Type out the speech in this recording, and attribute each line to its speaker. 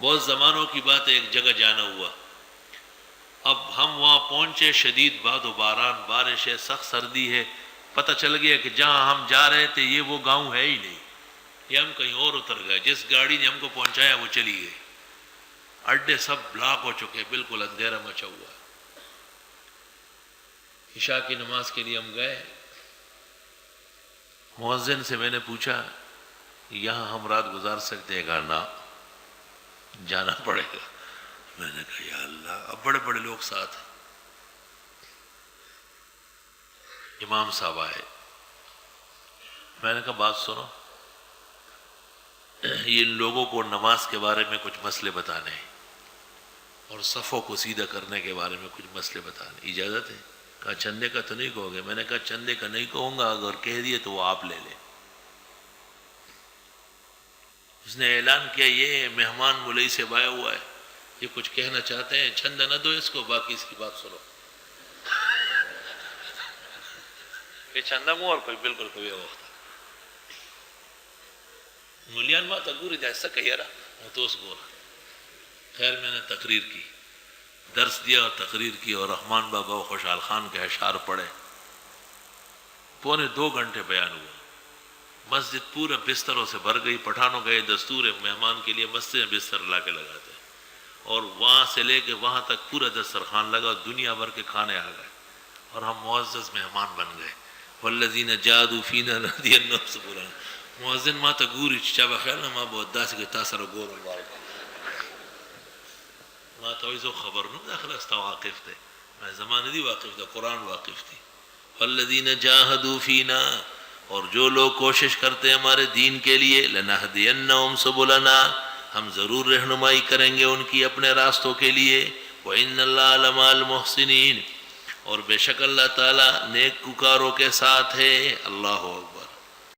Speaker 1: بہت زمانوں کی بات ہے، ایک جگہ جانا ہوا. اب ہم وہاں پہنچے، شدید باد و باران، بارش ہے، سخت سردی ہے. پتہ چل گیا کہ جہاں ہم جا رہے تھے یہ وہ گاؤں ہے ہی نہیں، یہ ہم کہیں اور اتر گئے. جس گاڑی نے ہم کو پہنچایا وہ چلی گئی. اڈے سب بلاک ہو چکے، بالکل اندھیرا مچا ہوا. عشاء کی نماز کے لیے ہم گئے. مؤذن سے میں نے پوچھا یہاں ہم رات گزار سکتے ہیں؟ کہا نہ، جانا پڑے گا. میں نے کہا یا اللہ، اب بڑے بڑے لوگ ساتھ ہیں. امام صاحب آئے. میں نے کہا بات سنو، یہ لوگوں کو نماز کے بارے میں کچھ مسئلے بتانے ہیں اور صفوں کو سیدھا کرنے کے بارے میں کچھ مسئلے بتانے، اجازت ہے؟ کہا چندے کا تو نہیں کہو گے؟ میں نے کہا چندے کا نہیں کہوں گا، اگر کہہ دیے تو وہ آپ لے لیں. اس نے اعلان کیا یہ مہمان ملئی سے بایا ہوا ہے، یہ کچھ کہنا چاہتے ہیں، چندہ نہ دو اس کو، باقی اس کی بات سنو. یہ چندہ مو اور کوئی بالکل کوئی وقت ملیان ماتا گوری دا ایسا کہی رہا متوس گورا. خیر میں نے تقریر کی، درس دیا اور تقریر کی، اور رحمان بابا و خوشحال خان کے اشعار پڑھے. 2.25 گھنٹے بیان ہوا. مسجد پورا بستروں سے بھر گئی. پٹھانوں کا یہ دستور ہے مہمان کے لیے مسجد میں بستر لا کے لگاتے ہیں، اور وہاں سے لے کے وہاں تک پورا دسترخوان لگا، دنیا بھر کے کھانے آ گئے اور ہم معزز مہمان بن گئے. والذین جاہدوا فینا لنهدینهم سبلنا. مؤذن ما ته ګوري چې چا به خیال نه ما به داسې کې تا سره ګورم ما ته وایي زه خبر نه داخله ستا واقف دی، ما زمانه دی واقف دی، قرآن واقف دی. والذین جاہدوا فینا، اور جو لوگ کوشش کرتے ہیں ہمارے دین کے لیے، لنہدینہم سبلنا، ہم ضرور رہنمائی کریں گے ان کی اپنے راستوں کے لیے. وإن اللہ لمع المحسنین، اور بے شک اللہ تعالیٰ نیک کاروں کے ساتھ ہے. اللہ اکبر.